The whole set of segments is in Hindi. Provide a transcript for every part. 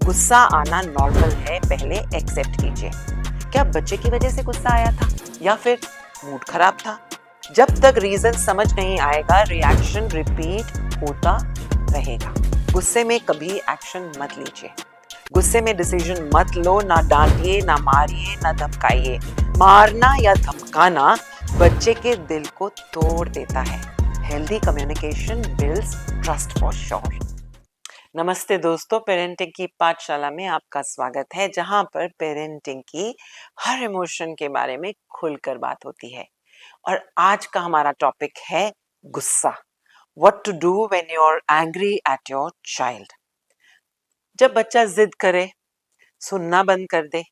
गुस्सा आना नॉर्मल है, पहले एक्सेप्ट कीजिए। क्या बच्चे की वजह से गुस्सा आया था या फिर मूड खराब था? जब तक रीजन समझ नहीं आएगा, रिएक्शन रिपीट होता रहेगा। गुस्से में कभी एक्शन मत लीजिए। गुस्से में डिसीजन मत लो। ना डांटिए, ना मारिए, ना धमकाइए। मारना या धमकाना बच्चे के दिल को तोड़ देता है। Healthy communication builds trust for sure. नमस्ते दोस्तों, पेरेंटिंग की पाठशाला में आपका स्वागत है, जहां पर पेरेंटिंग की हर इमोशन के बारे में खुलकर बात होती है। और आज का हमारा टॉपिक है गुस्सा। What to do when you are angry at your child. जब बच्चा जिद करे, सुनना बंद कर दे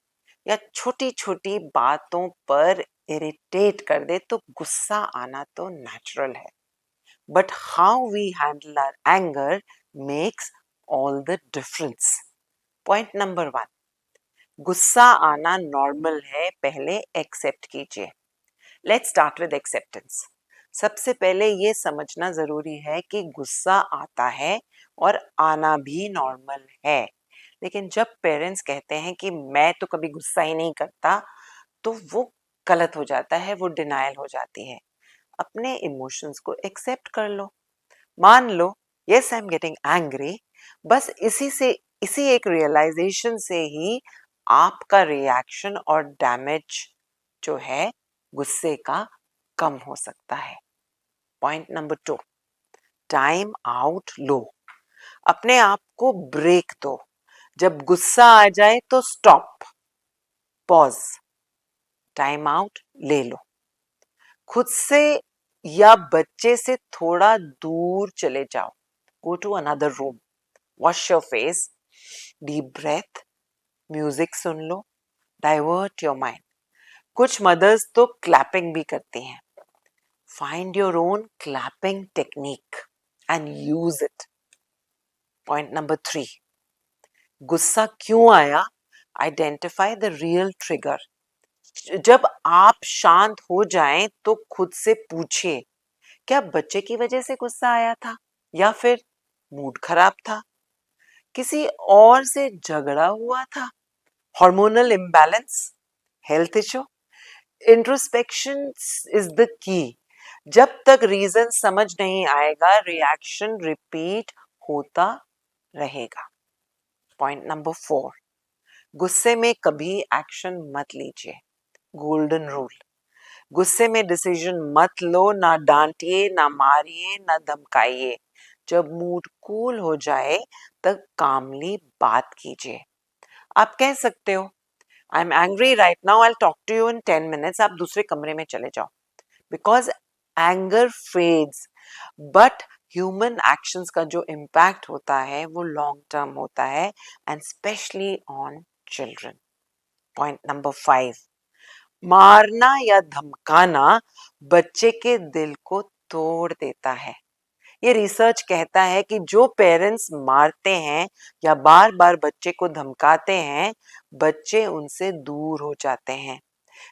या छोटी छोटी बातों पर इरिटेट कर दे तो गुस्सा आना तो नेचुरल है। But how we handle our anger makes all the difference. Point number 1. गुस्सा आना नॉर्मल है, पहले एक्सेप्ट कीजिए। Let's start with acceptance. सबसे पहले ये समझना जरूरी है कि गुस्सा आता है और आना भी नॉर्मल है। लेकिन जब पेरेंट्स कहते हैं कि मैं तो कभी गुस्सा ही नहीं करता, तो वो गलत हो जाता है, वो डिनायल हो जाती है। अपने इमोशंस को एक्सेप्ट कर लो। मान लो, yes I am getting angry. बस इसी एक रियलाइजेशन से ही आपका रिएक्शन और डैमेज जो है गुस्से का कम हो सकता है। पॉइंट नंबर 2, टाइम आउट लो। अपने आप को ब्रेक दो। जब गुस्सा आ जाए तो स्टॉप, पॉज, टाइम आउट ले लो। खुद से या बच्चे से थोड़ा दूर चले जाओ। Go to another room, wash your face, deep breath, music soon low, divert your mind. कुछ मदर्स तो क्लैपिंग भी करती हैं। Find your own clapping technique and use it. Point number 3, गुस्सा क्यों आया? Identify the real trigger. जब आप शांत हो जाएं तो खुद से पूछिए, क्या बच्चे की वजह से गुस्सा आया था या फिर मूड खराब था? किसी और से झगड़ा हुआ था? Hormonal imbalance, health issue? Introspection is the key. जब तक रीजन समझ नहीं आएगा, रिएक्शन रिपीट होता रहेगा। पॉइंट नंबर 4, गुस्से में कभी एक्शन मत लीजिए। गोल्डन रूल, गुस्से में डिसीजन मत लो। ना डांटिए, ना मारिए, ना धमकाइए। जब मूड कूल हो जाए तब कामली बात कीजिए। आप कह सकते हो, I am angry right now, I talk to you in 10 minutes. आप दूसरे कमरे में चले जाओ। Because anger fades, but human actions का जो इम्पैक्ट होता है वो लॉन्ग टर्म होता है, and specially on children. Point number 5, मारना या धमकाना बच्चे के दिल को तोड़ देता है। ये रिसर्च कहता है कि जो पेरेंट्स मारते हैं या बार बार बच्चे को धमकाते हैं, बच्चे उनसे दूर हो जाते हैं,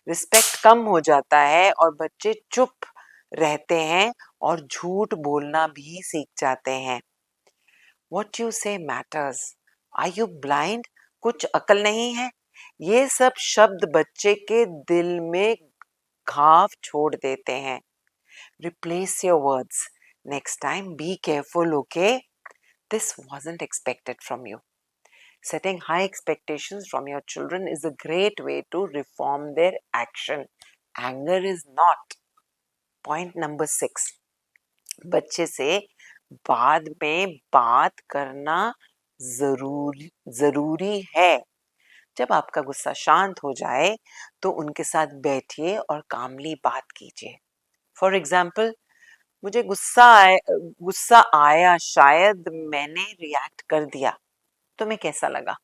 रिस्पेक्ट कम हो जाता है और बच्चे चुप रहते हैं और झूठ बोलना भी सीख जाते हैं। What you say matters. Are you blind? कुछ अकल नहीं है? ये सब शब्द बच्चे के दिल में घाव छोड़ देते हैं। Replace your words. Next time, be careful, okay? This wasn't expected from you. Setting high expectations from your children is a great way to reform their action. Anger is not. Point number 6, बच्चे से बाद में बात करना जरूरी है। जब आपका गुस्सा शांत हो जाए तो उनके साथ बैठिए और कामली बात कीजिए। फॉर एग्जाम्पल, मुझे गुस्सा आया, शायद मैंने रिएक्ट कर दिया, तुम्हें कैसा लगा?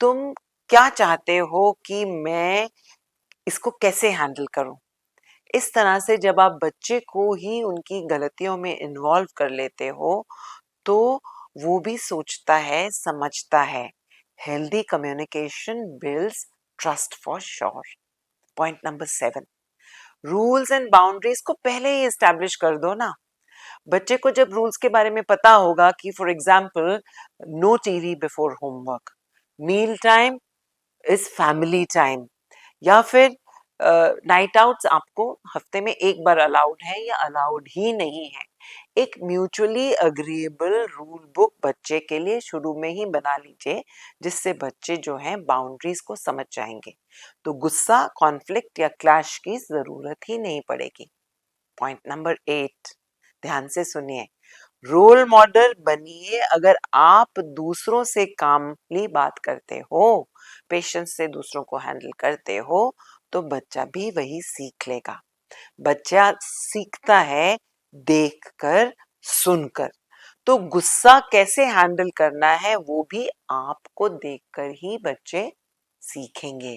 तुम क्या चाहते हो कि मैं इसको कैसे हैंडल करूं? इस तरह से जब आप बच्चे को ही उनकी गलतियों में इन्वॉल्व कर लेते हो तो वो भी सोचता है, समझता है। Healthy communication builds trust for sure. Point number 7, rules and boundaries को पहले ही एस्टैब्लिश कर दो ना। बच्चे को जब रूल्स के बारे में पता होगा कि for example no TV before homework, meal time is family time, या फिर नाइट आउट्स आपको हफ्ते में एक बार अलाउड है या अलाउड ही नहीं है, एक म्यूचुअली अग्रीएबल रूल बुक बच्चे के लिए शुरू में ही बना लीजिए, जिससे बच्चे जो हैं बाउंड्रीज को समझ जाएंगे, तो गुस्सा, कॉन्फ्लिक्ट या क्लैश की जरूरत ही नहीं पड़ेगी। पॉइंट नंबर 8, ध्यान से सुनिए, रोल मॉडल बनिए। अगर आप दूसरों से कामली बात करते हो, पेशेंस से दूसरों को हैंडल करते हो, तो बच्चा भी वही सीख लेगा। बच्चा सीखता है देखकर, सुनकर, तो गुस्सा कैसे हैंडल करना है वो भी आपको देखकर ही बच्चे सीखेंगे।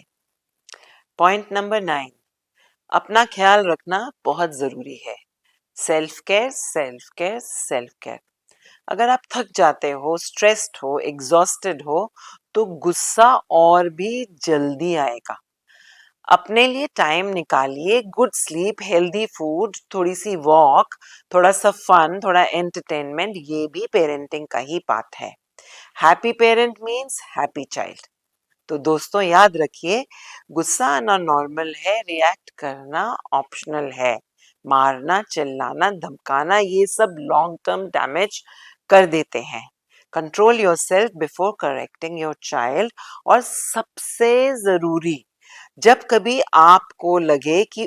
पॉइंट नंबर 9, अपना ख्याल रखना बहुत जरूरी है। Self care, self care, self care. अगर आप थक जाते हो, स्ट्रेस्ड हो, एग्जॉस्टेड हो, तो गुस्सा और भी जल्दी आएगा। अपने लिए टाइम निकालिए, गुड स्लीप, हेल्दी फूड, थोड़ी सी वॉक, थोड़ा सा फन, थोड़ा एंटरटेनमेंट, ये भी पेरेंटिंग का ही पार्ट है। Happy parent means happy child. तो दोस्तों याद रखिए, गुस्सा आना नॉर्मल है, रिएक्ट करना ऑप्शनल है। मारना, चिल्लाना, धमकाना, ये सब लॉन्ग टर्म डैमेज कर देते हैं। Control yourself before correcting your child. और सबसे जरूरी, जब कभी आपको लगे कि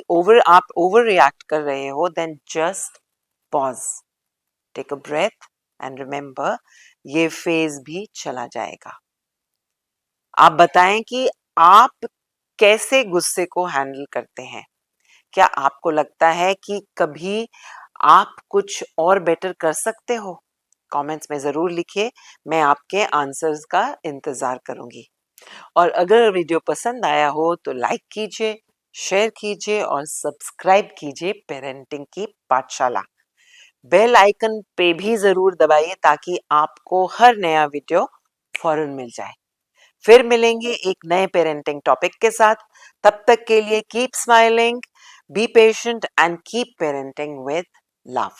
आप ओवर रिएक्ट कर रहे हो, then just pause, take a breath and remember, ये फेज भी चला जाएगा। आप बताएं कि आप कैसे गुस्से को हैंडल करते हैं। क्या आपको लगता है कि कभी आप कुछ और बेटर कर सकते हो? कमेंट्स में जरूर लिखिए, मैं आपके आंसर्स का इंतजार करूंगी। और अगर वीडियो पसंद आया हो तो लाइक कीजिए, शेयर कीजिए और सब्सक्राइब कीजिए पेरेंटिंग की पाठशाला। बेल आइकन पे भी जरूर दबाइए ताकि आपको हर नया वीडियो फौरन मिल जाए। फिर मिलेंगे एक नए पेरेंटिंग टॉपिक के साथ। तब तक के लिए keep smiling, be patient and keep parenting with love.